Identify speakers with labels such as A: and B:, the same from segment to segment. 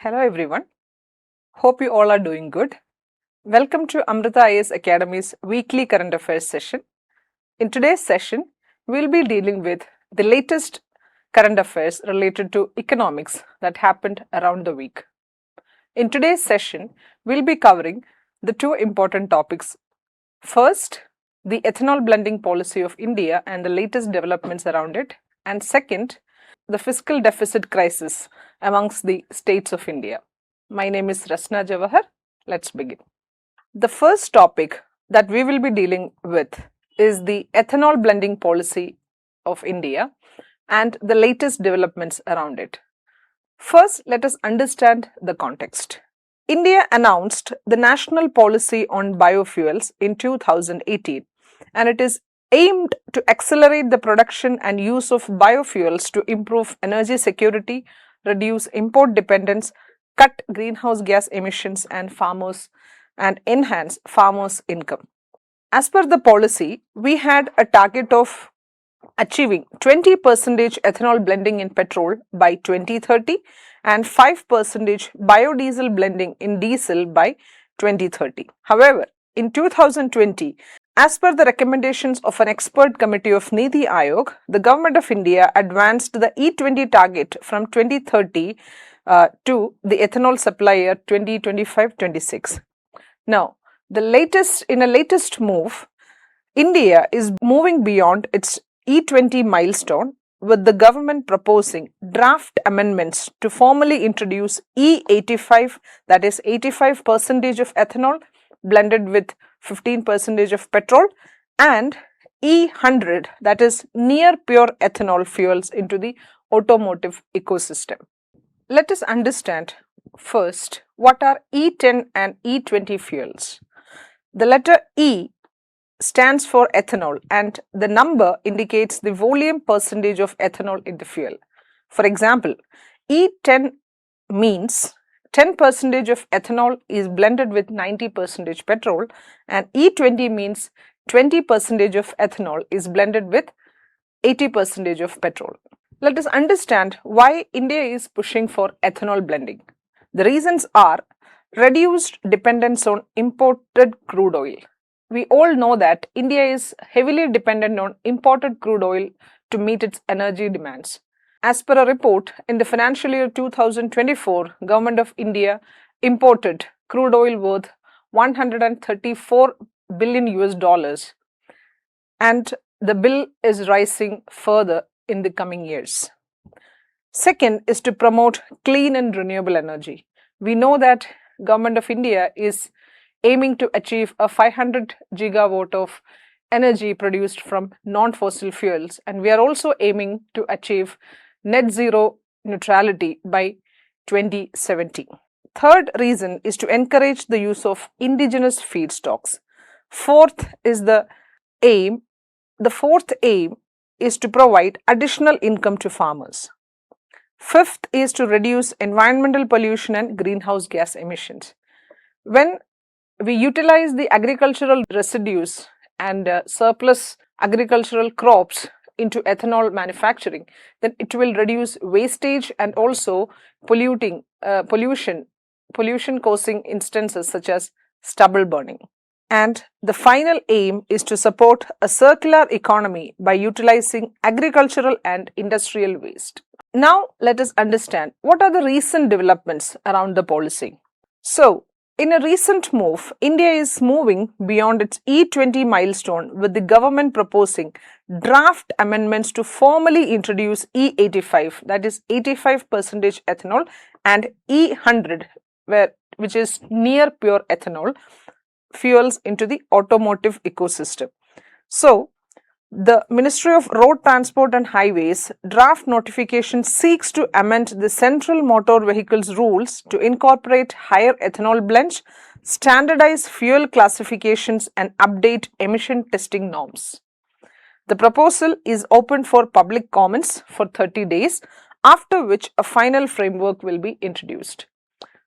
A: Hello everyone. Hope you all are doing good. Welcome to Amrita IAS Academy's weekly current affairs session. In today's session, we'll be dealing with the latest current affairs related to economics that happened around the week. In today's session, we'll be covering the two important topics. First, the ethanol blending policy of India and the latest developments around it. And second, the fiscal deficit crisis amongst the states of India. My name is Rasna Jawahar. Let's begin. The first topic that we will be dealing with is the ethanol blending policy of India and the latest developments around it. First, let us understand the context. India announced the national policy on biofuels in 2018, and it is aimed to accelerate the production and use of biofuels to improve energy security, reduce import dependence, cut greenhouse gas emissions and enhance farmers' income. As per the policy, we had a target of achieving 20% ethanol blending in petrol by 2030 and 5% biodiesel blending in diesel by 2030. However, in 2020, as per the recommendations of an expert committee of Niti Aayog, the Government of India advanced the E20 target from 2030 to the ethanol supply year 2025-26. Now, in a latest move, India is moving beyond its E20 milestone, with the government proposing draft amendments to formally introduce E85, that is 85% of ethanol blended with 15% of petrol, and E100, that is near pure ethanol fuels into the automotive ecosystem. Let us understand first what are E10 and E20 fuels. The letter E stands for ethanol and the number indicates the volume percentage of ethanol in the fuel. For example, E10 means 10% of ethanol is blended with 90% petrol, and E20 means 20% of ethanol is blended with 80% of petrol. Let us understand why India is pushing for ethanol blending. The reasons are reduced dependence on imported crude oil. We all know that India is heavily dependent on imported crude oil to meet its energy demands. As per a report, in the financial year 2024, Government of India imported crude oil worth $134 billion, and the bill is rising further in the coming years. Second is to promote clean and renewable energy. We know that Government of India is aiming to achieve a 500 gigawatt of energy produced from non-fossil fuels, and we are also aiming to achieve net zero neutrality by 2070. Third reason is to encourage the use of indigenous feedstocks. Fourth aim is to provide additional income to farmers. Fifth is to reduce environmental pollution and greenhouse gas emissions. When we utilize the agricultural residues and surplus agricultural crops into ethanol manufacturing, then it will reduce wastage and also pollution causing instances such as stubble burning. And the final aim is to support a circular economy by utilizing agricultural and industrial waste. Now let us understand what are the recent developments around the policy. So, in a recent move, India is moving beyond its E20 milestone, with the government proposing draft amendments to formally introduce E85, that is 85% ethanol, and E100, which is near pure ethanol, fuels into the automotive ecosystem. So, the Ministry of Road Transport and Highways draft notification seeks to amend the Central Motor Vehicles rules to incorporate higher ethanol blends, standardize fuel classifications, and update emission testing norms. The proposal is open for public comments for 30 days, after which a final framework will be introduced.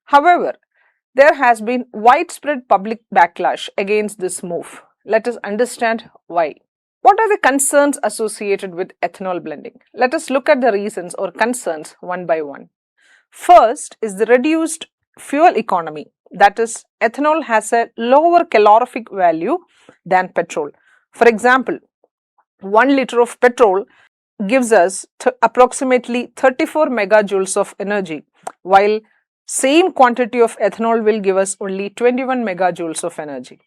A: However, there has been widespread public backlash against this move. Let us understand why. What are the concerns associated with ethanol blending? Let us look at the reasons or concerns one by one. First is the reduced fuel economy. That is, ethanol has a lower calorific value than petrol. For example, 1 liter of petrol gives us approximately 34 megajoules of energy, while same quantity of ethanol will give us only 21 megajoules of energy.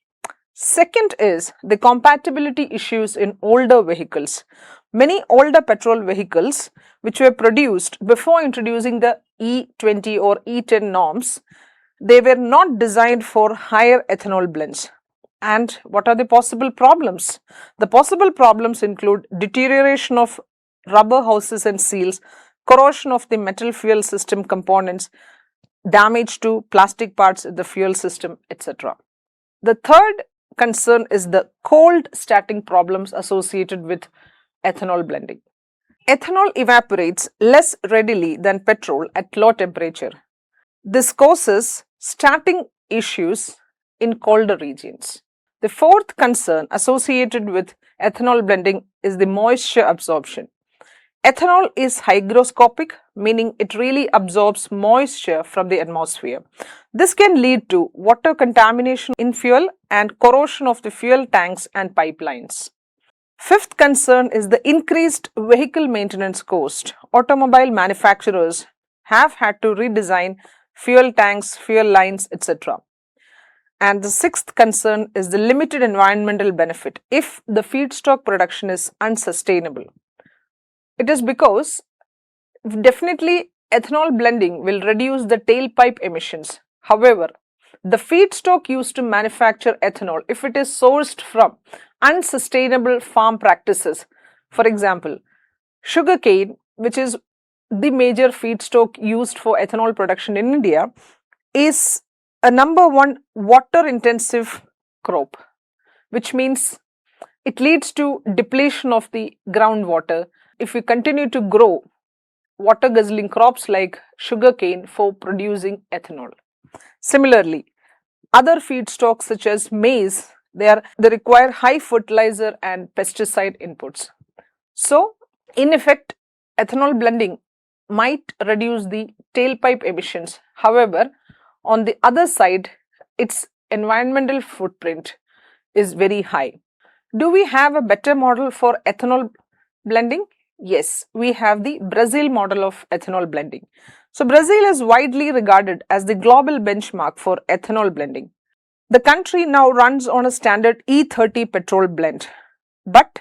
A: Second is the compatibility issues in older vehicles. Many older petrol vehicles which were produced before introducing the E20 or E10 norms, they were not designed for higher ethanol blends. And what are the possible problems? The possible problems include deterioration of rubber hoses and seals, corrosion of the metal fuel system components, damage to plastic parts in the fuel system, etc. The third concern is the cold starting problems associated with ethanol blending. Ethanol evaporates less readily than petrol at low temperature. This causes starting issues in colder regions. The fourth concern associated with ethanol blending is the moisture absorption. Ethanol is hygroscopic, meaning it really absorbs moisture from the atmosphere. This can lead to water contamination in fuel and corrosion of the fuel tanks and pipelines. Fifth concern is the increased vehicle maintenance cost. Automobile manufacturers have had to redesign fuel tanks, fuel lines, etc. And the sixth concern is the limited environmental benefit if the feedstock production is unsustainable. It is because definitely ethanol blending will reduce the tailpipe emissions. However, the feedstock used to manufacture ethanol, if it is sourced from unsustainable farm practices, for example, sugarcane, which is the major feedstock used for ethanol production in India, is a number one water intensive crop, which means it leads to depletion of the groundwater if we continue to grow water guzzling crops like sugarcane for producing ethanol. Similarly, other feedstocks such as maize, they require high fertilizer and pesticide inputs. So, in effect, ethanol blending might reduce the tailpipe emissions. However, on the other side, its environmental footprint is very high. Do we have a better model for ethanol blending? Yes, we have the Brazil model of ethanol blending. So, Brazil is widely regarded as the global benchmark for ethanol blending. The country now runs on a standard E30 petrol blend, but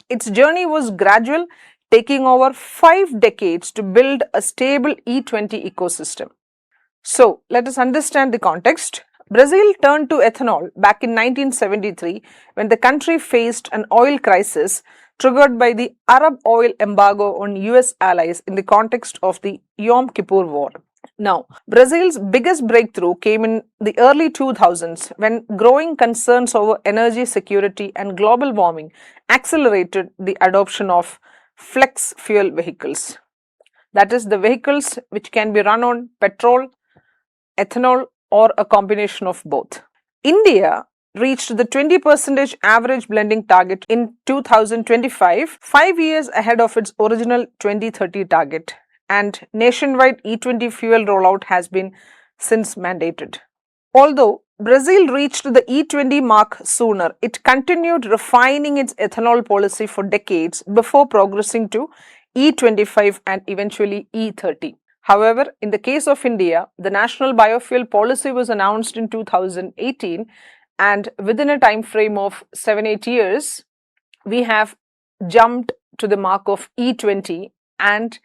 A: its journey was gradual, taking over 5 decades to build a stable E20 ecosystem. So, let us understand the context. Brazil turned to ethanol back in 1973 when the country faced an oil crisis triggered by the Arab oil embargo on US allies in the context of the Yom Kippur War. Now, Brazil's biggest breakthrough came in the early 2000s when growing concerns over energy security and global warming accelerated the adoption of flex fuel vehicles. That is, the vehicles which can be run on petrol, ethanol, or a combination of both. India reached the 20% average blending target in 2025, 5 years ahead of its original 2030 target, and nationwide E20 fuel rollout has been since mandated. Although Brazil reached the E20 mark sooner, it continued refining its ethanol policy for decades before progressing to E25 and eventually E30. However, in the case of India, the National Biofuel Policy was announced in 2018, and within a time frame of 7-8 years, we have jumped to the mark of E20, and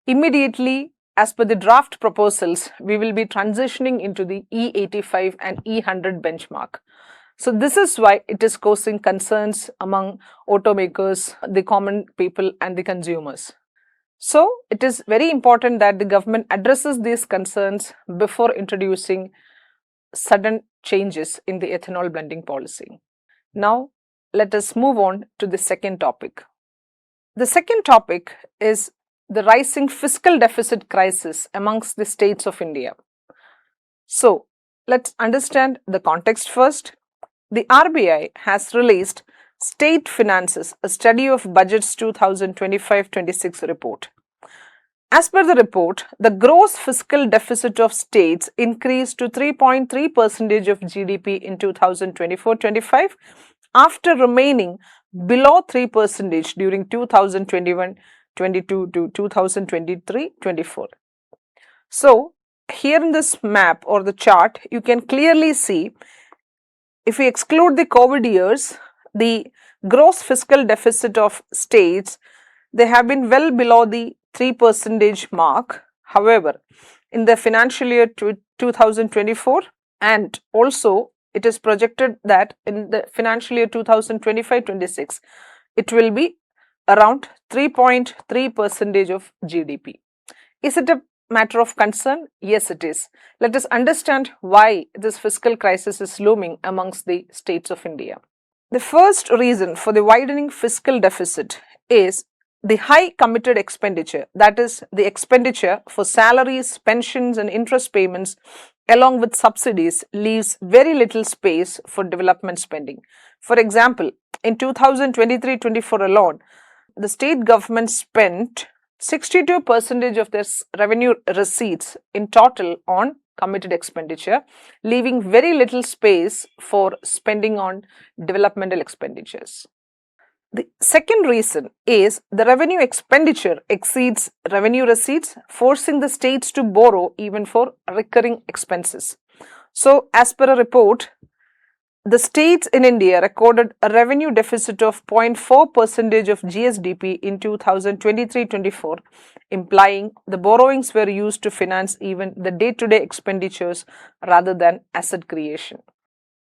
A: immediately, as per the draft proposals, we will be transitioning into the E85 and E100 benchmark. So, this is why it is causing concerns among automakers, the common people and the consumers. So, it is very important that the government addresses these concerns before introducing sudden changes in the ethanol blending policy. Now, let us move on to the second topic. The second topic is the rising fiscal deficit crisis amongst the states of India. So, let's understand the context first. The RBI has released State Finances, a study of budgets 2025-26 report. As per the report, the gross fiscal deficit of states increased to 3.3% of GDP in 2024-25 after remaining below 3% during 2021-22 to 2023-24. So, here in this map or the chart, you can clearly see, if we exclude the COVID years, the gross fiscal deficit of states, they have been well below the 3% mark. However, in the financial year 2024, and also it is projected that in the financial year 2025-26, it will be around 3.3% of GDP. Is it a matter of concern? Yes, it is. Let us understand why this fiscal crisis is looming amongst the states of India. The first reason for the widening fiscal deficit is the high committed expenditure, that is, the expenditure for salaries, pensions, and interest payments, along with subsidies, leaves very little space for development spending. For example, in 2023-24 alone, the state government spent 62% of their revenue receipts in total on committed expenditure, leaving very little space for spending on developmental expenditures. The second reason is the revenue expenditure exceeds revenue receipts, forcing the states to borrow even for recurring expenses. So, as per a report, the states in India recorded a revenue deficit of 0.4% of GSDP in 2023-24, implying the borrowings were used to finance even the day-to-day expenditures rather than asset creation.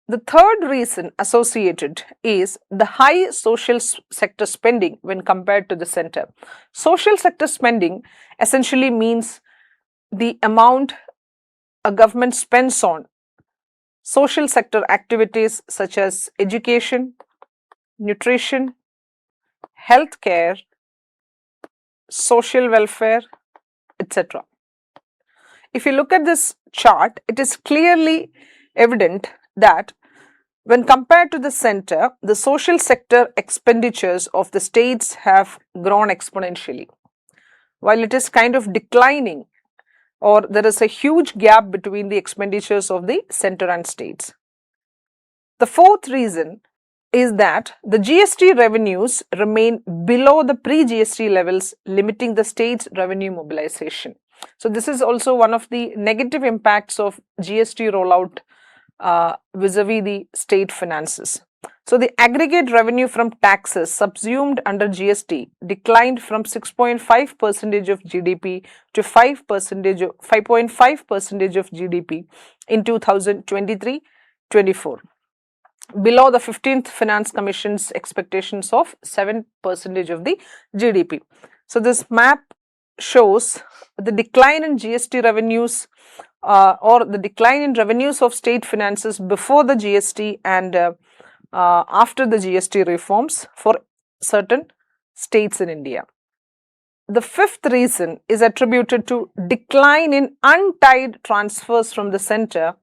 A: The third reason associated is the high social sector spending when compared to the center. Social sector spending essentially means the amount a government spends on social sector activities such as education, nutrition, healthcare, social welfare, etc. If you look at this chart, it is clearly evident that when compared to the center, the social sector expenditures of the states have grown exponentially, while it is kind of declining, or there is a huge gap between the expenditures of the center and states. The fourth reason is that the GST revenues remain below the pre-GST levels, limiting the state's revenue mobilization. So, this is also one of the negative impacts of GST rollout vis-a-vis the state finances. So, the aggregate revenue from taxes subsumed under GST declined from 6.5% of GDP to 5.5% of GDP in 2023-24, below the 15th Finance Commission's expectations of 7% of the GDP. So, this map shows the decline in GST revenues or the decline in revenues of state finances before the GST and after the GST reforms for certain states in India. The fifth reason is attributed to decline in untied transfers from the center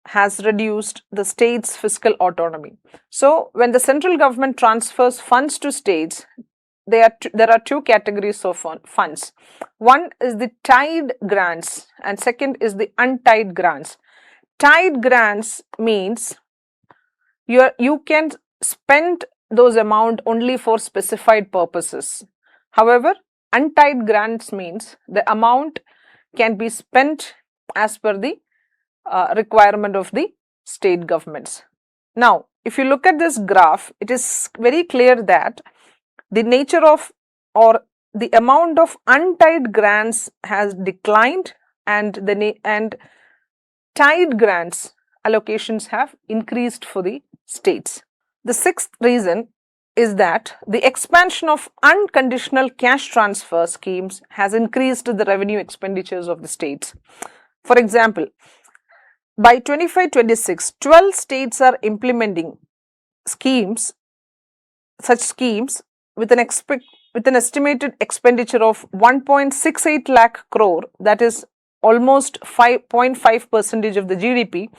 A: has reduced the state's fiscal autonomy. So, when the central government transfers funds to states, there are two categories of funds. One is the tied grants and second is the untied grants. Tied grants means you can spend those amount only for specified purposes. However, untied grants means the amount can be spent as per the requirement of the state governments. Now, if you look at this graph, it is very clear that the nature of or the amount of untied grants has declined and tied grants allocations have increased for the states. The sixth reason is that the expansion of unconditional cash transfer schemes has increased the revenue expenditures of the states. For example, by 25-26, 12 states are implementing such schemes with an estimated expenditure of 1.68 lakh crore, that is almost 5.5% of the GDP,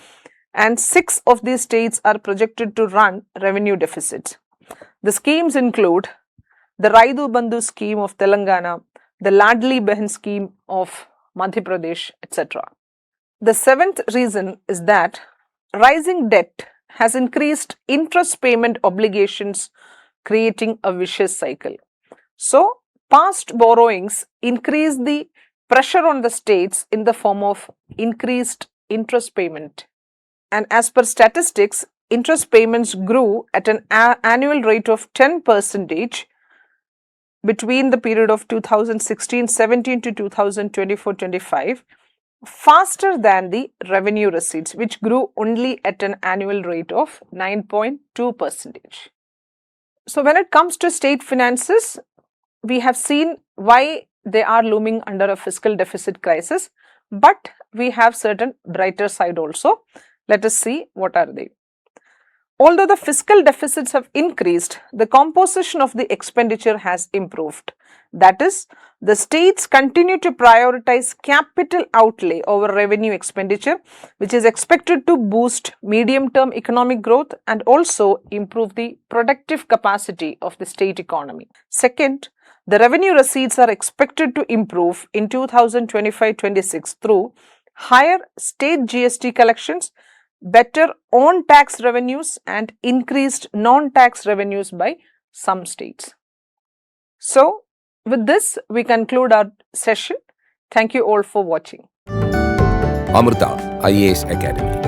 A: and 6 of these states are projected to run revenue deficits. The schemes include the Raidu Bandhu scheme of Telangana, the Ladli Behan scheme of Madhya Pradesh, etc. The seventh reason is that rising debt has increased interest payment obligations, creating a vicious cycle. So, past borrowings increase the pressure on the states in the form of increased interest payment. And as per statistics, interest payments grew at an annual rate of 10% between the period of 2016-17 to 2024-25, faster than the revenue receipts, which grew only at an annual rate of 9.2%. So when it comes to state finances, we have seen why they are looming under a fiscal deficit crisis, but we have certain brighter side also. Let us see what are they. Although the fiscal deficits have increased, the composition of the expenditure has improved. That is, the states continue to prioritize capital outlay over revenue expenditure, which is expected to boost medium-term economic growth and also improve the productive capacity of the state economy. Second, the revenue receipts are expected to improve in 2025-26 through higher state GST collections, better on-tax revenues and increased non-tax revenues by some states. So, with this, we conclude our session. Thank you all for watching.
B: Amrita IAS Academy.